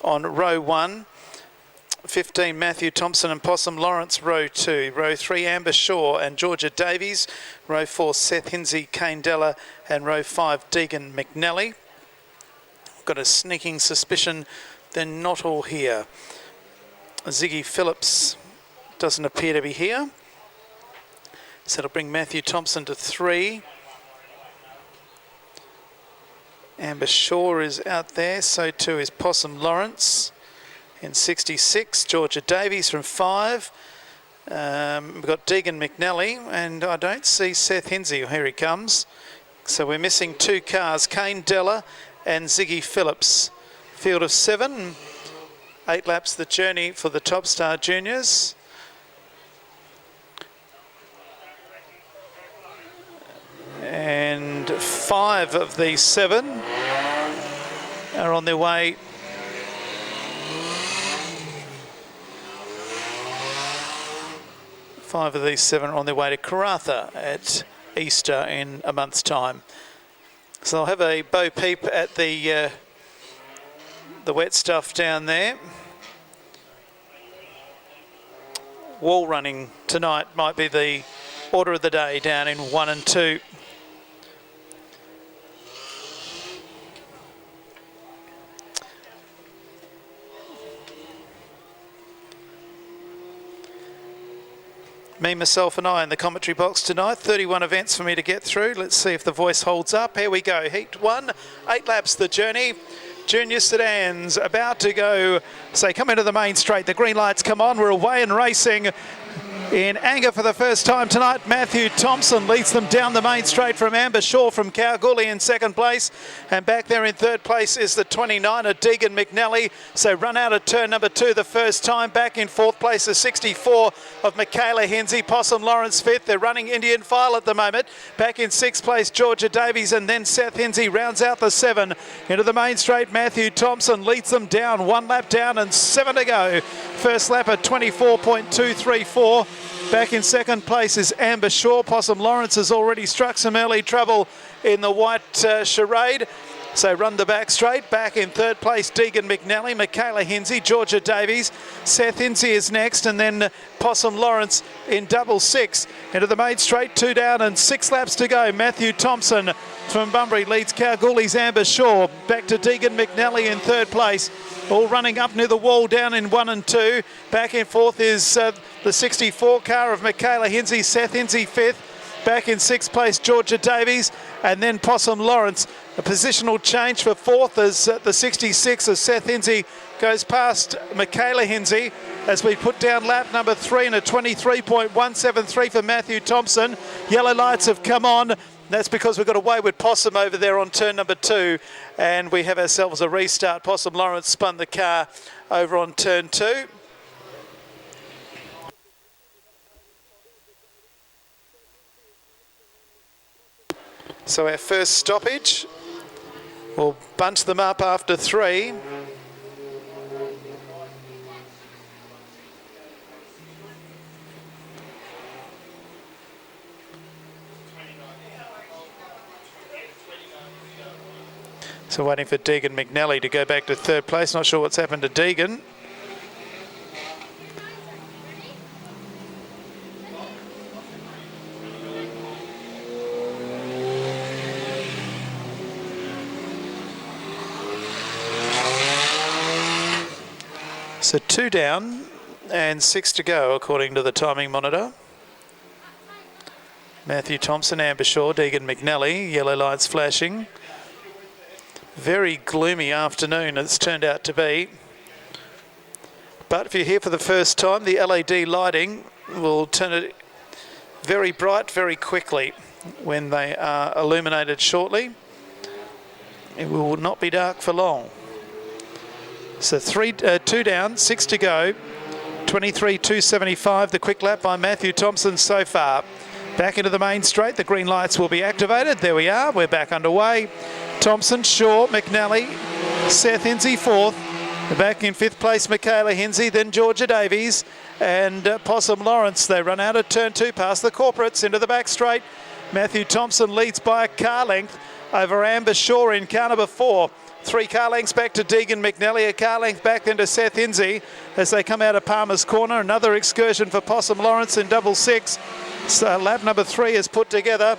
on row 1. 15, Matthew Thompson and Possum Lawrence, row 2. Row 3, Amber Shaw and Georgia Davies. Row 4, Seth Hinsey, Kane Della, and row 5, Deegan McNally. Got a sneaking suspicion they're not all here. Ziggy Phillips doesn't appear to be here. So it'll bring Matthew Thompson to 3. Amber Shaw is out there, so too is Possum Lawrence. In 66, Georgia Davies from 5. We've got Deegan McNally, and I don't see Seth Hinsey. Here he comes. So we're missing 2 cars, Kane Della and Ziggy Phillips. Field of 7, 8 laps the journey for the Top Star Juniors. And 5 of these 7 are on their way . 5 of these 7 are on their way to Karratha at Easter in a month's time. So I'll have a Bo Peep at the wet stuff down there. Wall running tonight might be the order of the day down in 1 and 2. Me, myself and I in the commentary box tonight. 31 events for me to get through. Let's see if the voice holds up. Here we go. Heat 1, 8 laps the journey. Junior sedans about to go. So come into the main straight. The green lights come on. We're away and racing. In anger for the first time tonight, Matthew Thompson leads them down the main straight from Amber Shaw from Kalgoorlie in 2nd place. And back there in 3rd place is the 29er, Deegan McNally. So run out of turn number 2 the first time. Back in 4th place, the 64 of Michaela Hinsey. Possum Lawrence 5th. They're running Indian File at the moment. Back in 6th place, Georgia Davies, and then Seth Hinsey rounds out the 7. Into the main straight, Matthew Thompson leads them down. 1 lap down and 7 to go. First lap at 24.234. Back in 2nd place is Amber Shaw. Possum Lawrence has already struck some early trouble in the white charade. So run the back straight. Back in 3rd place, Deegan McNally, Michaela Hinsey, Georgia Davies. Seth Hinsey is next, and then Possum Lawrence in double 6. Into the main straight, 2 down and 6 laps to go. Matthew Thompson from Bunbury leads Kalgoorlie's Amber Shaw. Back to Deegan McNally in 3rd place. All running up near the wall down in 1 and 2. Back in 4th is the 64 car of Michaela Hinsey, Seth Hinsey 5th. Back in 6th place, Georgia Davies, and then Possum Lawrence. A positional change for 4th as the 66 of Seth Hinsey goes past Michaela Hinsey as we put down lap number 3 and a 23.173 for Matthew Thompson. Yellow lights have come on. That's because we've got a wayward Possum over there on turn number 2, and we have ourselves a restart. Possum Lawrence spun the car over on turn 2. So our first stoppage, we'll bunch them up after 3. So waiting for Deegan McNally to go back to 3rd place. Not sure what's happened to Deegan. So 2 down and 6 to go according to the timing monitor. Matthew Thompson, Amber Shaw, Deegan McNally, yellow lights flashing. Very gloomy afternoon it's turned out to be. But if you're here for the first time, the LED lighting will turn it very bright very quickly when they are illuminated shortly. It will not be dark for long. So 2 down, 6 to go. 23.275, the quick lap by Matthew Thompson so far. Back into the main straight, the green lights will be activated. There we are, we're back underway. Thompson, Shaw, McNally, Seth Hinsey 4th. Back in 5th place, Michaela Hinsey, then Georgia Davies and Possum Lawrence. They run out of turn 2 past the corporates into the back straight. Matthew Thompson leads by a car length over Amber Shaw in car number 4. 3 car lengths back to Deegan McNally, a car length back then to Seth Inzi as they come out of Palmer's Corner. Another excursion for Possum Lawrence in double 6. So lap number 3 is put together.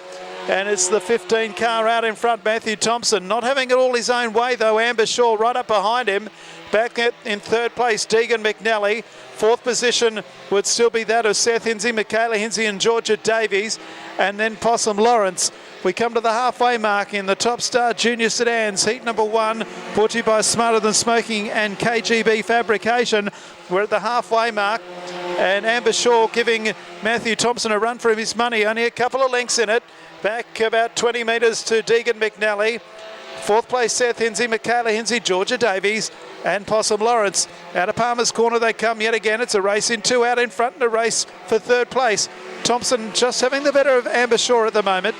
And it's the 15 car out in front, Matthew Thompson. Not having it all his own way, though. Amber Shaw right up behind him. Back in third place, Deegan McNally. Fourth position would still be that of Seth Hinsey, Michaela Hinsey and Georgia Davies. And then Possum Lawrence. We come to the halfway mark in the Top Star Junior Sedans. Heat number 1, brought to you by Smarter Than Smoking and KGB Fabrication. We're at the halfway mark. And Amber Shaw giving Matthew Thompson a run for his money. Only a couple of lengths in it. Back about 20 metres to Deegan McNally. Fourth place, Seth Hinsey, Michaela Hinsey, Georgia Davies and Possum Lawrence. Out of Palmer's Corner they come yet again. It's a race in 2 out in front and a race for third place. Thompson just having the better of Amber Shaw at the moment.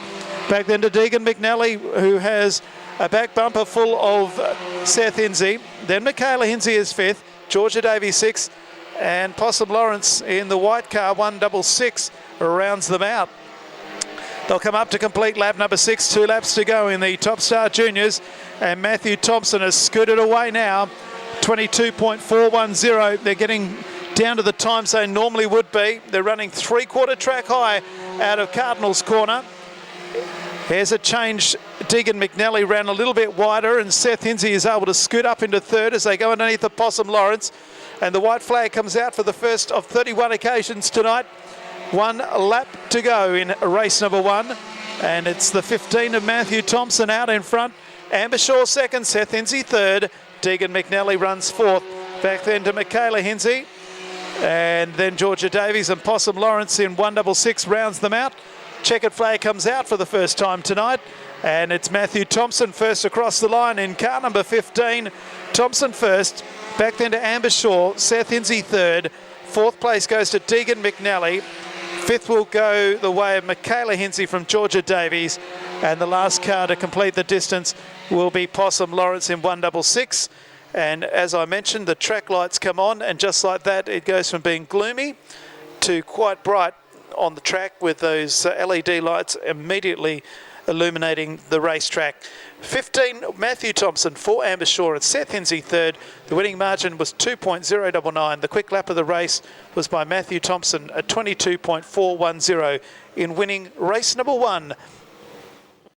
Back then to Deegan McNally, who has a back bumper full of Seth Hinsey. Then Michaela Hinsey is 5th, Georgia Davies 6th, and Possum Lawrence in the white car 166 rounds them out. They'll come up to complete lap number 6, 2 laps to go in the Top Star Juniors. And Matthew Thompson has scooted away now, 22.410. They're getting down to the times they normally would be. They're running 3/4 track high out of Cardinals Corner. Here's a change. Deegan McNally ran a little bit wider and Seth Hinsey is able to scoot up into third as they go underneath the Possum Lawrence. And the white flag comes out for the first of 31 occasions tonight. 1 lap to go in race number 1. And it's the 15 of Matthew Thompson out in front. Amber Shaw 2nd, Seth Hinsey 3rd. Deegan McNally runs 4th. Back then to Michaela Hinsey. And then Georgia Davies and Possum Lawrence in 166 rounds them out. Checkered flag comes out for the first time tonight. And it's Matthew Thompson first across the line in car number 15. Thompson first. Back then to Amber Shaw. Seth Hinsey 3rd. 4th place goes to Deegan McNally. 5th will go the way of Michaela Hinsey from Georgia Davies. And the last car to complete the distance will be Possum Lawrence in 166. And as I mentioned, the track lights come on, and just like that, it goes from being gloomy to quite bright on the track with those LED lights immediately illuminating the racetrack. 15, Matthew Thompson, 4 Amber Shaw and Seth Hinsey 3rd. The winning margin was 2.099. The quick lap of the race was by Matthew Thompson at 22.410 in winning race number 1